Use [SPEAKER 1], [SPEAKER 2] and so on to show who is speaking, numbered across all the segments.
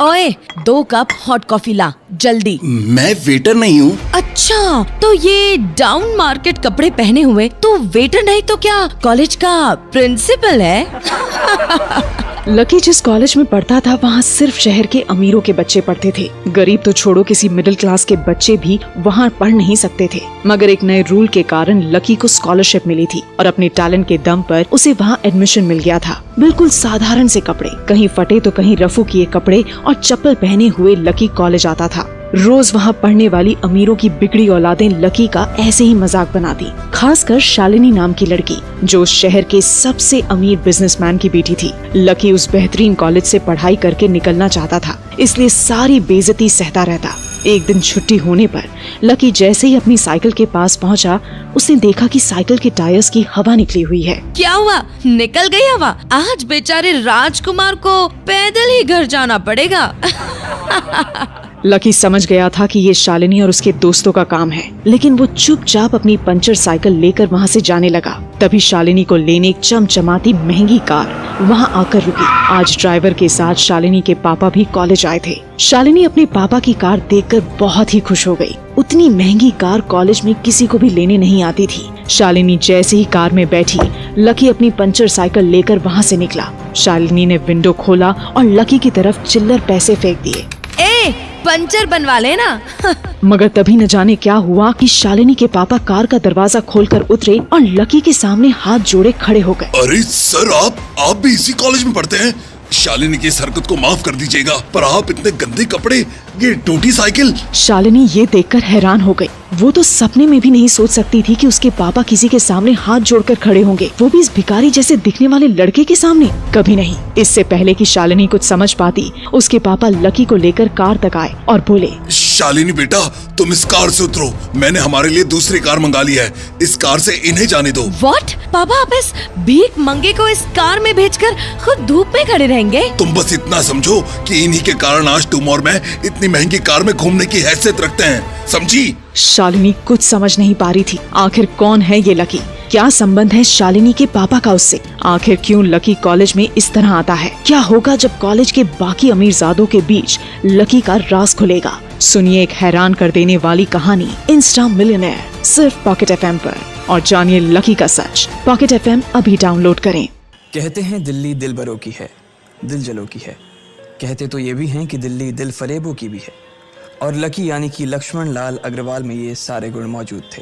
[SPEAKER 1] ओए 2 cup hot coffee ला जल्दी।
[SPEAKER 2] मैं वेटर नहीं हूँ।
[SPEAKER 1] अच्छा, तो ये डाउन मार्केट कपड़े पहने हुए तो वेटर नहीं तो क्या कॉलेज का प्रिंसिपल है?
[SPEAKER 3] लकी जिस कॉलेज में पढ़ता था वहाँ सिर्फ शहर के अमीरों के बच्चे पढ़ते थे। गरीब तो छोड़ो, किसी मिडिल क्लास के बच्चे भी वहाँ पढ़ नहीं सकते थे। मगर एक नए रूल के कारण लकी को स्कॉलरशिप मिली थी और अपने टैलेंट के दम पर उसे वहाँ एडमिशन मिल गया था। बिल्कुल साधारण से कपड़े, कहीं फटे तो कहीं रफू किए कपड़े और चप्पल पहने हुए लकी कॉलेज आता था। रोज वहाँ पढ़ने वाली अमीरों की बिगड़ी औलादें लकी का ऐसे ही मजाक बनाती, खासकर शालिनी नाम की लड़की जो उस शहर के सबसे अमीर बिजनेसमैन की बेटी थी। लकी उस बेहतरीन कॉलेज से पढ़ाई करके निकलना चाहता था, इसलिए सारी बेइज्जती सहता रहता। एक दिन छुट्टी होने पर लकी जैसे ही अपनी साइकिल के पास पहुंचा, उसने देखा कि साइकिल के टायर्स की हवा निकली हुई है।
[SPEAKER 1] क्या हुआ? निकल गई हवा? आज बेचारे राजकुमार को पैदल ही घर जाना पड़ेगा।
[SPEAKER 3] लकी समझ गया था कि ये शालिनी और उसके दोस्तों का काम है, लेकिन वो चुपचाप अपनी पंचर साइकिल लेकर वहाँ से जाने लगा। तभी शालिनी को लेने एक चमचमाती महंगी कार वहाँ आकर रुकी। आज ड्राइवर के साथ शालिनी के पापा भी कॉलेज आए थे। शालिनी अपने पापा की कार देखकर बहुत ही खुश हो गई। उतनी महंगी कार कॉलेज में किसी को भी लेने नहीं आती थी। शालिनी जैसे ही कार में बैठी, लकी अपनी पंचर साइकिल लेकर वहाँ से निकला। शालिनी ने विंडो खोला और लकी की तरफ चिल्लर पैसे फेंक दिए।
[SPEAKER 1] पंचर बनवा लेना।
[SPEAKER 3] मगर तभी न जाने क्या हुआ कि शालिनी के पापा कार का दरवाजा खोलकर उतरे और लकी के सामने हाथ जोड़े खड़े हो गए।
[SPEAKER 2] अरे सर, आप भी इसी कॉलेज में पढ़ते हैं? शालिनी की इस हरकत को माफ कर दीजिएगा, पर आप इतने गंदे कपड़े, ये टूटी साइकिल।
[SPEAKER 3] शालिनी ये देखकर हैरान हो गई। वो तो सपने में भी नहीं सोच सकती थी कि उसके पापा किसी के सामने हाथ जोड़कर खड़े होंगे, वो भी इस भिखारी जैसे दिखने वाले लड़के के सामने। कभी नहीं। इससे पहले कि शालिनी कुछ समझ पाती, उसके पापा लकी को लेकर कार तक आए और बोले,
[SPEAKER 2] शालिनी बेटा, तुम इस कार से उतरो। मैंने हमारे लिए दूसरी कार मंगा ली है, इस कार से इन्हें जाने दो।
[SPEAKER 1] What? पापा आप इस भीख मंगे को इस कार में भेजकर खुद धूप में खड़े रहेंगे?
[SPEAKER 2] तुम बस इतना समझो कि इन्हीं के कारण आज तुम और मैं इतनी महंगी कार में घूमने की हैसियत रखते हैं, समझी?
[SPEAKER 3] शालिनी कुछ समझ नहीं पा रही थी। आखिर कौन है ये लकी? क्या संबंध है शालिनी के पापा का उससे? आखिर क्यों लकी कॉलेज में इस तरह आता है? क्या होगा जब कॉलेज के बाकी अमीरजादों के बीच लकी का राज खुलेगा? सुनिए एक हैरान कर देने वाली कहानी इंस्टा मिलियनेयर, सिर्फ पॉकेट एफएम पर, और जानिए लकी का सच। पॉकेट एफएम अभी डाउनलोड करें।
[SPEAKER 4] कहते हैं दिल्ली दिल बरों की है, दिल जलों की है। कहते तो ये भी हैं कि दिल्ली दिल फरेबों की भी है। और लकी यानी कि लक्ष्मण लाल अग्रवाल में ये सारे गुण मौजूद थे।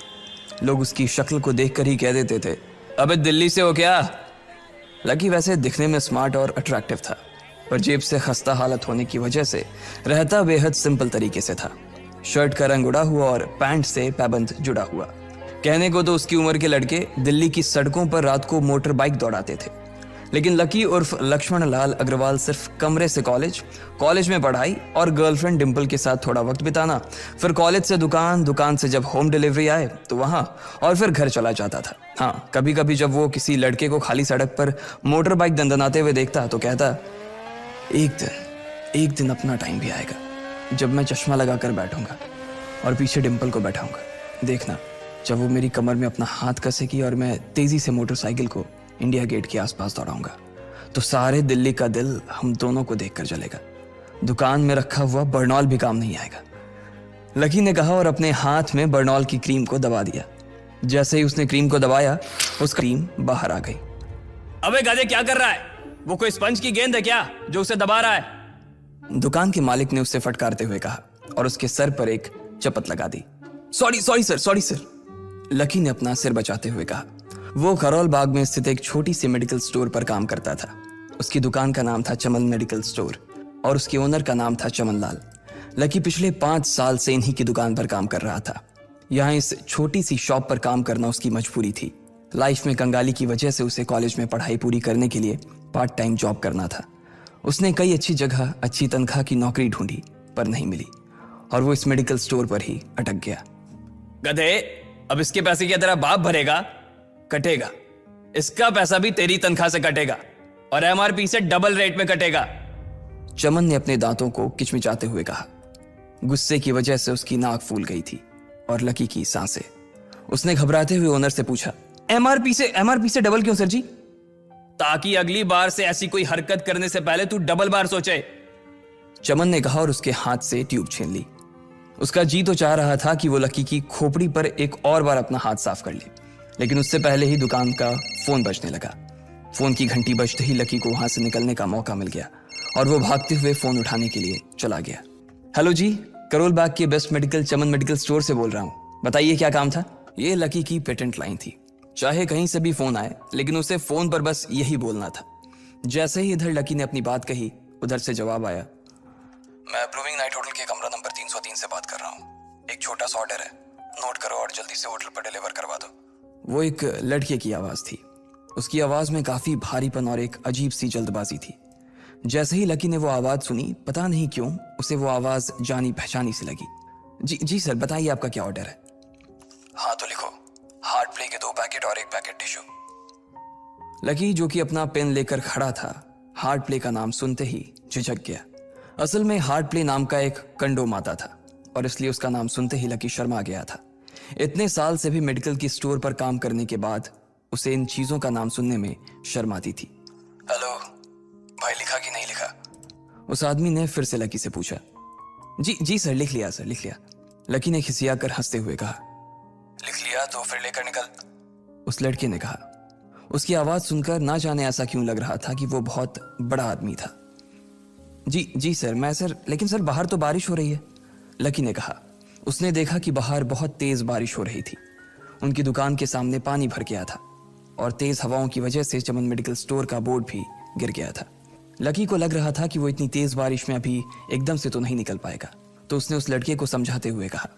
[SPEAKER 4] लोग उसकी शक्ल को देखकर ही कह देते थे, अबे दिल्ली से हो क्या? लकी वैसे दिखने में स्मार्ट और अट्रैक्टिव था, पर जेब से खस्ता हालत होने की वजह से रहता बेहद सिंपल तरीके से था। शर्ट का रंग उड़ा हुआ और पैंट से पैबंद जुड़ा हुआ। कहने को तो उसकी उम्र के लड़के दिल्ली की सड़कों पर रात को मोटर बाइक दौड़ाते थे, लेकिन लकी उर्फ लक्ष्मण लाल अग्रवाल सिर्फ कमरे से कॉलेज में पढ़ाई और गर्लफ्रेंड डिम्पल के साथ थोड़ा वक्त बिताना, फिर कॉलेज से दुकान, दुकान से जब होम डिलीवरी आए तो वहाँ, और फिर घर चला जाता था। हाँ, कभी कभी जब वो किसी लड़के को खाली सड़क पर मोटर बाइक दंदनाते हुए देखता तो कहता, एक दिन अपना टाइम भी आएगा जब मैं चश्मा लगाकर बैठूंगा और पीछे डिम्पल को बैठाऊंगा। देखना जब वो मेरी कमर में अपना हाथ कसेगी और मैं तेजी से मोटरसाइकिल को इंडिया गेट के आसपास दौड़ाऊंगा, तो सारे दिल्ली का दिल हम दोनों को देखकर जलेगा। दुकान में रखा हुआ बर्नॉल भी काम नहीं आएगा। लकी ने कहा और अपने हाथ में बर्नॉल की क्रीम को दबा दिया। जैसे ही उसने क्रीम को दबाया, उस क्रीम बाहर आ गई। अबे गाधे क्या कर रहा है? वो कोई स्पंज की गेंद है क्या जो उसे दबा रहा है? दुकान के मालिक ने उससे फटकारते हुए कहा और उसके सर पर एक चपत लगा दी। Sorry sir. लकी ने अपना सिर बचाते हुए कहा। वो खरौल बाग में स्थित एक छोटी सी मेडिकल स्टोर पर काम करता था। उसकी दुकान का नाम था चमन मेडिकल स्टोर और उसके ओनर का नाम था चमन लाल। लकी पिछले 5 साल से इन्हीं की दुकान पर काम कर रहा था। यहाँ इस छोटी सी शॉप पर काम करना उसकी मजबूरी थी। लाइफ में कंगाली की वजह से उसे कॉलेज में पढ़ाई पूरी करने के लिए पार्ट टाइम जॉब करना था। उसने कई अच्छी जगह अच्छी तनख्वाह की नौकरी ढूंढी पर नहीं मिली और वो इस मेडिकल स्टोर पर ही अटक गया। गधे, अब इसके पैसे क्या तेरा बाप भरेगा? कटेगा। इसका पैसा भी तेरी तनख्वाह से कटेगा और एमआरपी से डबल रेट में कटेगा। चमन ने अपने दांतों को किचमिचाते हुए कहा। गुस्से की वजह से उसकी नाक फूल गई थी और लकी की सांसें। उसने घबराते हुए ओनर से पूछा, एमआरपी से डबल क्यों सर जी? ताकि अगली बार से ऐसी कोई हरकत करने से पहले तू डबल बार सोचे। चमन ने कहा और उसके हाथ से ट्यूब छीन ली। उसका जी तो चाह रहा था कि वो लकी की खोपड़ी पर एक और बार अपना हाथ साफ कर ले, लेकिन उससे पहले ही दुकान का फोन बजने लगा। फोन की घंटी बजते ही लकी को वहां से निकलने का मौका मिल गया और वो भागते हुए फोन उठाने के लिए चला गया। हेलो जी, करोल बाग के बेस्ट मेडिकल चमन मेडिकल स्टोर से बोल रहा हूँ, बताइए क्या काम था। ये लकी की पेटेंट लाइन थी। चाहे कहीं से भी फोन आए, लेकिन उसे फोन पर बस यही बोलना था। जैसे ही इधर लकी ने अपनी बात कही, उधर से जवाब आया, मैं ब्लूमिंग नाइट होटल के कमरा नंबर 303 से बात कर रहा हूँ। एक छोटा सा ऑर्डर है, नोट करो और जल्दी से होटल पर डिलीवर करवा दो। वो एक लड़के की आवाज थी। उसकी आवाज में काफी भारीपन और एक अजीब सी जल्दबाजी थी। जैसे ही लकी ने वो आवाज सुनी, पता नहीं क्यों उसे वो आवाज जानी पहचानी सी लगी। जी सर, बताइए आपका क्या ऑर्डर है। हाँ तो लिखो, हार्ट प्ले के 2 पैकेट और 1 पैकेट टिश्यू। लकी जो कि अपना पेन लेकर खड़ा था, हार्ट प्ले का नाम सुनते ही झिझक गया। असल में हार्ट प्ले नाम का एक कंडोम आता था और इसलिए उसका नाम सुनते ही लकी शर्मा गया था। इतने साल से भी मेडिकल की स्टोर पर काम करने के बाद उसे इन चीजों का नाम सुनने में शर्म आती थी। हेलो भाई, लिखा कि नहीं लिखा? उस आदमी ने फिर से लकी से पूछा। जी सर, लिख लिया सर, लिख लिया। लकी ने खिसियाकर हंसते हुए कहा। लिख लिया तो फिर लेकर निकल, उस लड़के ने कहा। उसकी आवाज सुनकर ना जाने ऐसा क्यों लग रहा था कि वो बहुत बड़ा आदमी था। जी सर, मैं सर, लेकिन सर बाहर तो बारिश हो रही है, लकी ने कहा। उसने देखा कि बाहर बहुत तेज बारिश हो रही थी। उनकी दुकान के सामने पानी भर गया था और तेज हवाओं की वजह से चमन मेडिकल स्टोर का बोर्ड भी गिर गया था। लकी को लग रहा था कि वो इतनी तेज बारिश में अभी एकदम से तो नहीं निकल पाएगा, तो उसने उस लड़के को समझाते हुए कहा,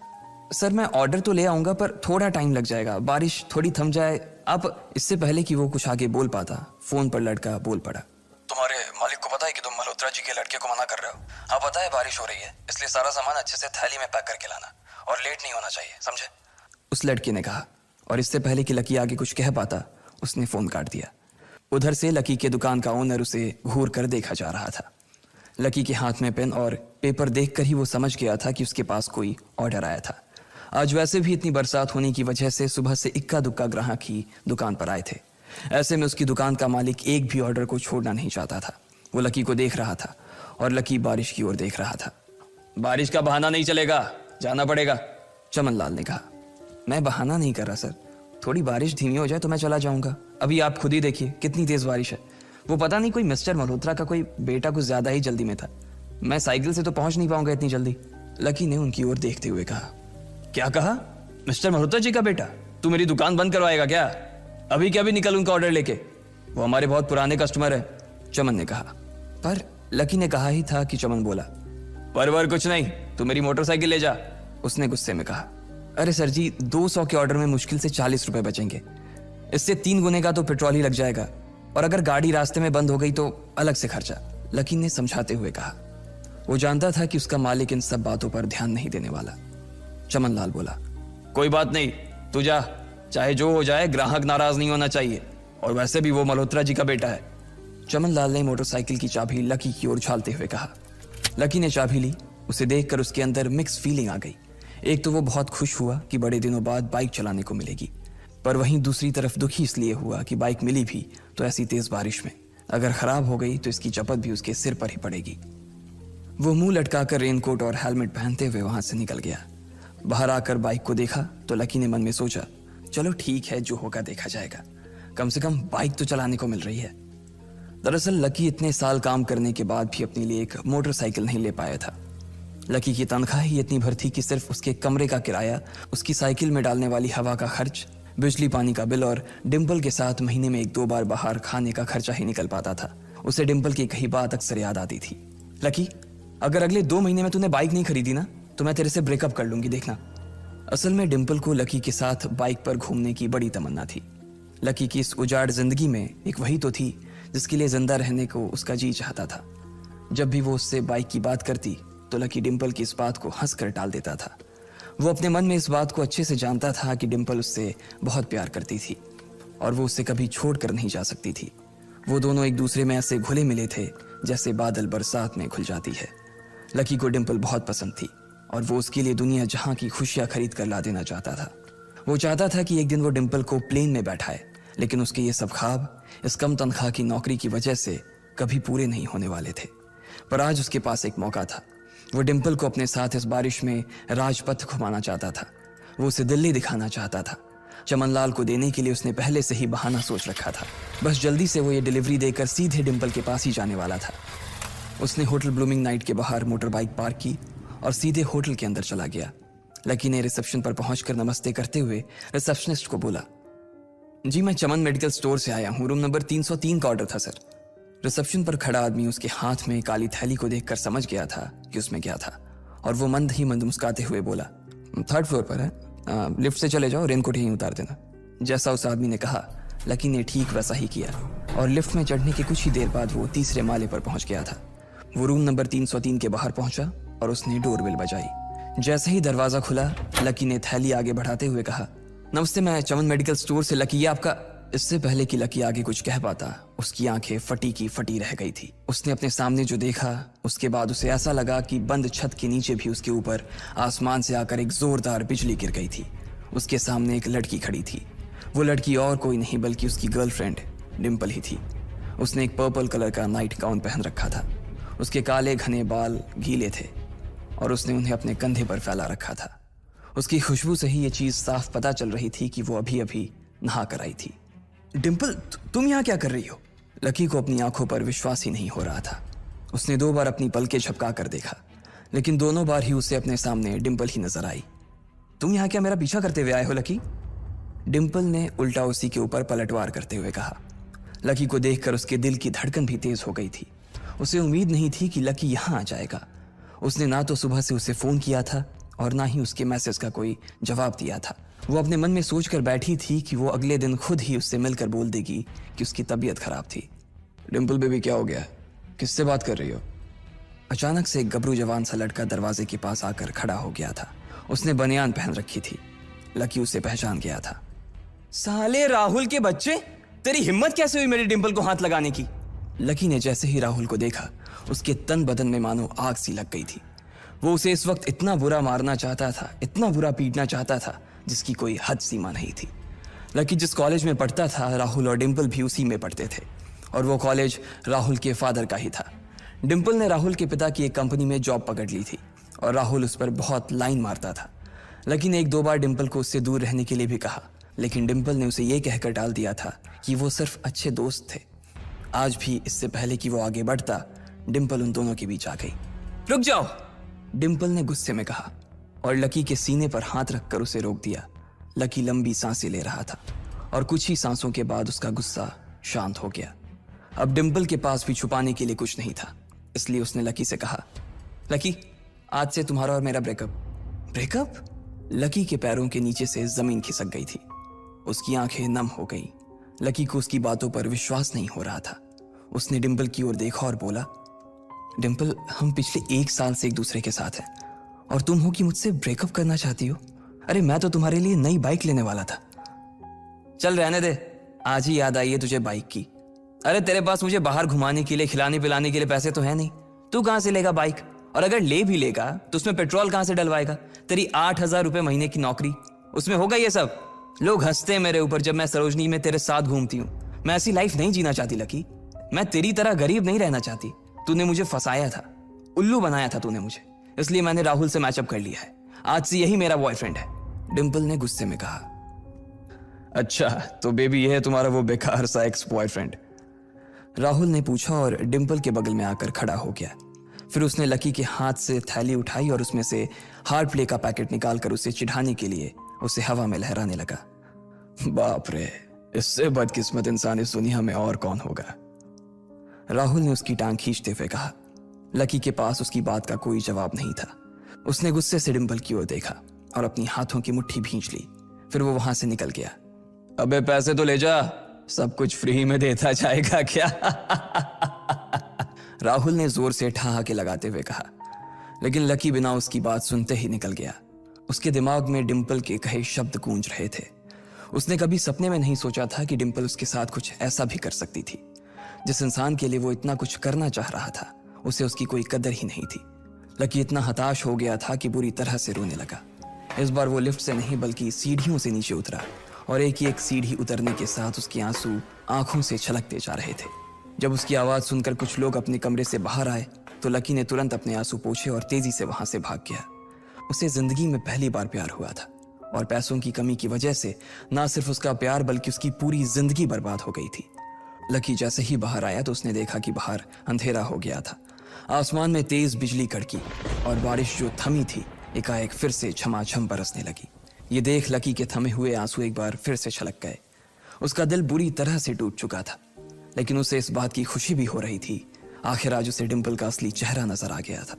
[SPEAKER 4] सर मैं ऑर्डर तो ले आऊंगा पर थोड़ा टाइम लग जाएगा, बारिश थोड़ी थम जाए आप। इससे पहले कि वो कुछ आगे बोल पाता, फोन पर लड़का बोल पड़ा। तुम्हारे मालिक को पता है कि तुम मल्होत्रा जी के लड़के को मना कर रहे हो? हाँ पता है, बारिश हो रही है, इसलिए सारा सामान अच्छे से थैली में पैक करके लाना और लेट नहीं होना चाहिए, समझे? उस लड़के ने कहा और इससे पहले कि लकी आगे कुछ कह पाता, उसने फोन काट दिया। उधर से लकी के दुकान का ओनर उसे घूर कर देखा जा रहा था। लकी के हाथ में पेन और पेपर देखकर ही वो समझ गया था कि उसके पास कोई ऑर्डर आया था। आज वैसे भी इतनी बरसात होने की वजह से सुबह से इक्का दुक्का ग्राहक ही दुकान पर आए थे। ऐसे में उसकी दुकान का मालिक एक भी ऑर्डर को छोड़ना नहीं चाहता था। वो लकी को देख रहा था और लकी बारिश की ओर देख रहा था। बारिश का बहाना नहीं चलेगा, जाना पड़ेगा, चमन लाल ने कहा। मैं बहाना नहीं कर रहा सर, थोड़ी बारिश धीमी हो जाए तो मैं चला जाऊंगा। अभी आप खुद ही देखिए कितनी तेज बारिश है। वो पता नहीं कोई मिस्टर मल्होत्रा का कोई बेटा कुछ ज्यादा ही जल्दी में था, मैं साइकिल से तो पहुंच नहीं पाऊंगा इतनी जल्दी। लकी ने उनकी ओर देखते हुए कहा। क्या कहा? मिस्टर मल्होत्रा जी का बेटा? तू मेरी दुकान बंद करवाएगा क्या? अभी क्या भी निकल उनका ऑर्डर लेके, वो हमारे बहुत पुराने कस्टमर है, चमन ने कहा। पर लकी ने कहा ही था कि चमन बोला। पर कुछ नहीं, तू मेरी मोटरसाइकिल ले जा, उसने गुस्से में कहा। अरे सर जी, 200 के ऑर्डर में मुश्किल से 40 रुपए बचेंगे, इससे 3 गुने का तो पेट्रोल ही लग जाएगा, और अगर गाड़ी रास्ते में बंद हो गई तो अलग से खर्चा, लकी ने समझाते हुए कहा। वो जानता था कि उसका मालिक इन सब बातों पर ध्यान नहीं देने वाला। चमन लाल बोला, कोई बात नहीं, तू जा, चाहे जो हो जाए ग्राहक नाराज नहीं होना चाहिए, और वैसे भी वो मल्होत्रा जी का बेटा है। चमन लाल ने मोटरसाइकिल की चाबी लकी की ओर उछालते हुए कहा। लकी ने चाबी ली। उसे देखकर उसके अंदर मिक्स फीलिंग आ गई। एक तो वो बहुत खुश हुआ कि बड़े दिनों बाद बाइक चलाने को मिलेगी, पर वहीं दूसरी तरफ दुखी इसलिए हुआ कि बाइक मिली भी तो ऐसी तेज बारिश में, अगर खराब हो गई तो इसकी चपत भी उसके सिर पर ही पड़ेगी। वो मुंह लटकाकर रेनकोट और हेलमेट पहनते हुए वहां से निकल गया। बाहर आकर बाइक को देखा तो लकी ने मन में सोचा, चलो ठीक है, जो होगा देखा जाएगा, कम से कम बाइक तो चलाने को मिल रही है। दरअसल लकी इतने साल काम करने के बाद भी अपने लिए एक मोटरसाइकिल नहीं ले पाया था। लकी की तनख्वाह ही इतनी भर थी कि सिर्फ उसके कमरे का किराया, उसकी साइकिल में डालने वाली हवा का खर्च, बिजली पानी का बिल और डिम्पल के साथ महीने में 1-2 बार बाहर खाने का खर्चा ही निकल पाता था। उसे डिम्पल की कही बात अक्सर याद आती थी। लकी, अगर अगले 2 महीने में तूने बाइक नहीं खरीदी ना तो मैं तेरे से ब्रेकअप कर लूंगी, देखना। असल में डिम्पल को लकी के साथ बाइक पर घूमने की बड़ी तमन्ना थी। लकी की इस उजाड़ जिंदगी में एक वही तो थी जिसके लिए जिंदा रहने को उसका जी चाहता था। जब भी वो उससे बाइक की बात करती तो लकी डिम्पल की इस बात को हंसकर टाल देता था। वो अपने मन में इस बात को अच्छे से जानता था कि डिम्पल उससे बहुत प्यार करती थी और वो उससे कभी छोड़ कर नहीं जा सकती थी। वो दोनों एक दूसरे में ऐसे घुले मिले थे जैसे बादल बरसात में घुल जाती है। लकी को डिम्पल बहुत पसंद थी और वो उसके लिए दुनिया जहां की खुशियां खरीद कर ला देना चाहता था। वो चाहता था कि एक दिन वो डिम्पल को प्लेन में बैठाए, लेकिन उसके ये सब ख्वाब इस कम तनख्वाह की नौकरी की वजह से कभी पूरे नहीं होने वाले थे। पर आज उसके पास एक मौका था। वो डिम्पल को अपने साथ इस बारिश में राजपथ घुमाना चाहता था। वो उसे दिल्ली दिखाना चाहता था। चमनलाल को देने के लिए उसने पहले से ही बहाना सोच रखा था। बस जल्दी से वो ये डिलीवरी देकर सीधे डिम्पल के पास ही जाने वाला था। उसने होटल ब्लूमिंग नाइट के बाहर मोटर बाइक पार्क की और सीधे होटल के अंदर चला गया। लकी ने रिसेप्शन पर पहुंचकर नमस्ते करते हुए रिसेप्शनिस्ट को बोला, जी मैं चमन मेडिकल स्टोर से आया हूँ, रूम नंबर 303 का ऑर्डर था सर। रिसेप्शन पर खड़ा आदमी उसके हाथ में काली थैली को देखकर समझ गया था कि उसमें क्या था और वो मंद ही मंद मुस्कुराते हुए बोला, 3rd फ्लोर पर है, लिफ्ट से चले जाओ, रेनकोट यहीं उतार देना। जैसा उस आदमी ने कहा लकी ने ठीक वैसा ही किया और लिफ्ट में चढ़ने के कुछ ही देर बाद वो तीसरे माले पर पहुंच गया था। वो रूम नंबर 303 के बाहर पहुंचा और उसने डोरबेल बजाई। जैसे ही दरवाजा खुला लकी ने थैली आगे बढ़ाते हुए कहा, नमस्ते, मैं चमन मेडिकल स्टोर से लकी, ये आपका। इससे पहले कि लकी आगे कुछ कह पाता उसकी आंखें फटी की फटी रह गई थी। उसने अपने सामने जो देखा उसके बाद उसे ऐसा लगा कि बंद छत के नीचे भी उसके ऊपर आसमान से आकर एक जोरदार बिजली गिर गई थी। उसके सामने एक लड़की खड़ी थी। वो लड़की और कोई नहीं बल्कि उसकी गर्लफ्रेंड डिम्पल ही थी। उसने एक पर्पल कलर का नाइट गाउन पहन रखा था। उसके काले घने बाल गीले थे और उसने उन्हें अपने कंधे पर फैला रखा था। उसकी खुशबू से ही ये चीज साफ पता चल रही थी कि वो अभी अभी नहा कर आई थी। डिम्पल, तुम यहाँ क्या कर रही हो? लकी को अपनी आंखों पर विश्वास ही नहीं हो रहा था। उसने 2 बार अपनी पलकें झपका कर देखा, लेकिन दोनों बार ही उसे अपने सामने डिम्पल ही नजर आई। तुम यहाँ क्या मेरा पीछा करते हुए आए हो लकी? डिम्पल ने उल्टा उसी के ऊपर पलटवार करते हुए कहा। लकी को देखकर उसके दिल की धड़कन भी तेज हो गई थी। उसे उम्मीद नहीं थी कि लकी यहाँ आ जाएगा। उसने ना तो सुबह से उसे फोन किया था और ना ही उसके मैसेज का कोई जवाब दिया था। वो अपने मन में सोचकर बैठी थी कि वो अगले दिन खुद ही उससे मिलकर बोल देगी कि उसकी तबीयत खराब थी। डिम्पल बेबी, क्या हो गया? किससे बात कर रही हो? अचानक से एक गबरू जवान सा लड़का दरवाजे के पास आकर खड़ा हो गया था। उसने बनियान पहन रखी थी। लकी उसे पहचान गया था। साले राहुल के बच्चे, तेरी हिम्मत कैसे हुई मेरी डिम्पल को हाथ लगाने की? लकी ने जैसे ही राहुल को देखा उसके तन बदन में मानो आग सी लग गई थी। वो उसे इस वक्त इतना बुरा मारना चाहता था, इतना बुरा पीटना चाहता था जिसकी कोई हद सीमा नहीं थी। लकी जिस कॉलेज में पढ़ता था राहुल और डिम्पल भी उसी में पढ़ते थे और वो कॉलेज राहुल के फादर का ही था। डिम्पल ने राहुल के पिता की एक कंपनी में जॉब पकड़ ली थी और राहुल उस पर बहुत लाइन मारता था। लकी ने 1-2 बार डिम्पल को उससे दूर रहने के लिए भी कहा, लेकिन डिम्पल ने उसे ये कहकर टाल दिया था कि वो सिर्फ अच्छे दोस्त थे। आज भी इससे पहले कि वो आगे बढ़ता डिम्पल उन दोनों के बीच आ गई। रुक जाओ, डिम्पल ने गुस्से में कहा और लकी के सीने पर हाथ रखकर उसे रोक दिया। लकी लंबी सांसें ले रहा था और कुछ ही सांसों के बाद उसका गुस्सा शांत हो गया। अब डिम्पल के पास भी छुपाने के लिए कुछ नहीं था, इसलिए उसने लकी से कहा, लकी, आज से तुम्हारा और मेरा ब्रेकअप। ब्रेकअप? लकी के पैरों के नीचे से जमीन खिसक गई थी। उसकी आंखें नम हो गईं। लकी को उसकी बातों पर विश्वास नहीं हो रहा था। उसने डिम्पल की ओर देखा और बोला, डिम्पल, हम पिछले 1 साल से एक दूसरे के साथ हैं और तुम हो कि मुझसे ब्रेकअप करना चाहती हो? अरे मैं तो तुम्हारे लिए नई बाइक लेने वाला था। चल रहने दे, आज ही याद आई है तुझे बाइक की। अरे तेरे पास मुझे बाहर घुमाने के लिए, खिलाने पिलाने के लिए पैसे तो है नहीं, तू कहां से लेगा बाइक? और अगर ले भी लेगा तो उसमें पेट्रोल कहां से डलवाएगा? तेरी 8,000 रुपए महीने की नौकरी, उसमें होगा ये सब? लोग हंसते हैं मेरे ऊपर जब मैं सरोजनी में तेरे साथ घूमती हूँ। मैं ऐसी लाइफ नहीं जीना चाहती लकी। मैं तेरी तरह गरीब नहीं रहना चाहती। तूने मुझे फंसाया था, उल्लू बनाया था तूने मुझे, इसलिए मैंने राहुल से मैचअप कर लिया है। आज से यही मेरा बॉयफ्रेंड है, डिम्पल ने गुस्से में कहा। अच्छा, तो बेबी ये है तुम्हारा वो बेकार सा एक्स बॉयफ्रेंड? राहुल ने पूछा और डिम्पल के बगल में आकर खड़ा हो गया। फिर उसने लकी के हाथ से थैली उठाई और उसमें से हार्ड प्ले का पैकेट निकालकर उसे चिढ़ाने के लिए उसे हवा में लहराने लगा। बाप रे, इससे बदकिस्मत इंसान इस दुनिया में और कौन होगा? राहुल ने उसकी टांग खींचते हुए कहा। लकी के पास उसकी बात का कोई जवाब नहीं था। उसने गुस्से से डिम्पल की ओर देखा और अपनी हाथों की मुट्ठी भींच ली। फिर वो वहां से निकल गया। अबे पैसे तो ले जा, सब कुछ फ्री में देता जाएगा क्या? राहुल ने जोर से ठहाके लगाते हुए कहा, लेकिन लकी बिना उसकी बात सुनते ही निकल गया। उसके दिमाग में डिम्पल के कहे शब्द गूंज रहे थे। उसने कभी सपने में नहीं सोचा था कि डिम्पल उसके साथ कुछ ऐसा भी कर सकती थी। जिस इंसान के लिए वो इतना कुछ करना चाह रहा था उसे उसकी कोई कदर ही नहीं थी। लकी इतना हताश हो गया था कि बुरी तरह से रोने लगा। इस बार वो लिफ्ट से नहीं बल्कि सीढ़ियों से नीचे उतरा और एक सीढ़ी उतरने के साथ उसके आंसू आंखों से छलकते जा रहे थे। जब उसकी आवाज सुनकर कुछ लोग अपने कमरे से बाहर आए तो लकी ने तुरंत अपने आंसू पोंछे और तेजी से वहां से भाग गया। उसे जिंदगी में पहली बार प्यार हुआ था और पैसों की कमी की वजह से ना सिर्फ उसका प्यार बल्कि उसकी पूरी जिंदगी बर्बाद हो गई थी। लकी जैसे ही बाहर आया तो उसने देखा कि बाहर अंधेरा हो गया था। आसमान में तेज बिजली कड़की और बारिश जो थमी थी एकाएक फिर से झमाझम बरसने लगी। ये देख लकी के थमे हुए आंसू एक बार फिर से छलक गए। उसका दिल बुरी तरह से टूट चुका था, लेकिन उसे इस बात की खुशी भी हो रही थी। आखिर आज उसे डिंपल का असली चेहरा नजर आ गया था।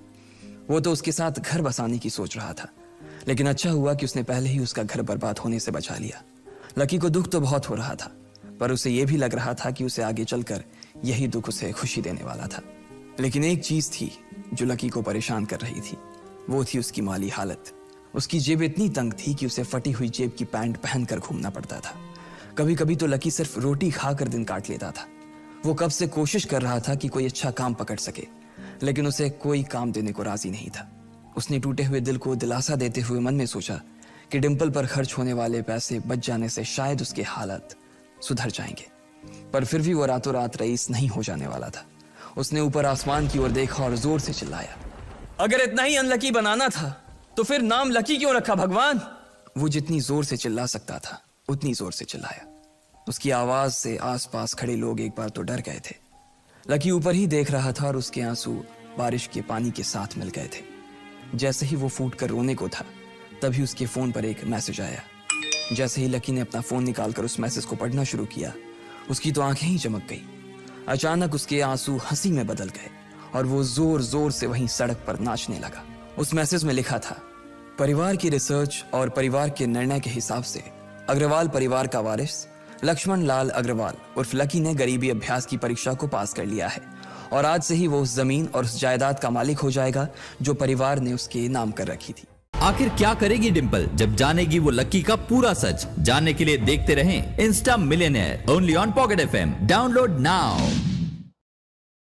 [SPEAKER 4] वो तो उसके साथ घर बसाने की सोच रहा था, लेकिन अच्छा हुआ कि उसने पहले ही उसका घर बर्बाद होने से बचा लिया। लकी को दुख तो बहुत हो रहा था, पर उसे यह भी लग रहा था कि उसे आगे चलकर यही दुख उसे खुशी देने वाला था। लेकिन एक चीज थी जो लकी को परेशान कर रही थी, वो थी उसकी माली हालत। उसकी जेब इतनी तंग थी कि उसे फटी हुई जेब की पैंट पहनकर घूमना पड़ता था। कभी कभी तो लकी सिर्फ रोटी खाकर दिन काट लेता था। वो कब से कोशिश कर रहा था कि कोई अच्छा काम पकड़ सके, लेकिन उसे कोई काम देने को राजी नहीं था। उसने टूटे हुए दिल को दिलासा देते हुए मन में सोचा कि डिंपल पर खर्च होने वाले पैसे बच जाने से शायद उसके हालत सुधर जाएंगे, पर फिर भी वो रातों रात रईस नहीं हो जाने वाला था। उसने ऊपर आसमान की ओर देखा और जोर से चिल्लाया, अगर इतना ही अनलकी बनाना था तो फिर नाम लकी क्यों रखा भगवान? वो जितनी जोर से चिल्ला सकता था उतनी जोर से चिल्लाया। उसकी आवाज से आसपास खड़े लोग एक बार तो डर गए थे। लकी ऊपर ही देख रहा था और उसके आंसू बारिश के पानी के साथ मिल गए थे। जैसे ही वो फूट कर रोने को था, तभी उसके फोन पर एक मैसेज आया। जैसे ही लकी ने अपना फोन निकालकर उस मैसेज को पढ़ना शुरू किया, उसकी तो आंखें ही चमक गई। अचानक उसके आंसू हंसी में बदल गए और वो जोर जोर से वहीं सड़क पर नाचने लगा। उस मैसेज में लिखा था, परिवार की रिसर्च और परिवार के निर्णय के हिसाब से अग्रवाल परिवार का वारिस लक्ष्मण लाल अग्रवाल उर्फ लकी ने गरीबी अभ्यास की परीक्षा को पास कर लिया है और आज से ही वो उस जमीन और उस जायदाद का मालिक हो जाएगा जो परिवार ने उसके नाम कर रखी थी।
[SPEAKER 5] आखिर क्या करेगी डिंपल जब जानेगी वो लकी का पूरा सच? जानने के लिए देखते रहें Insta millionaire only on pocket FM। Download now.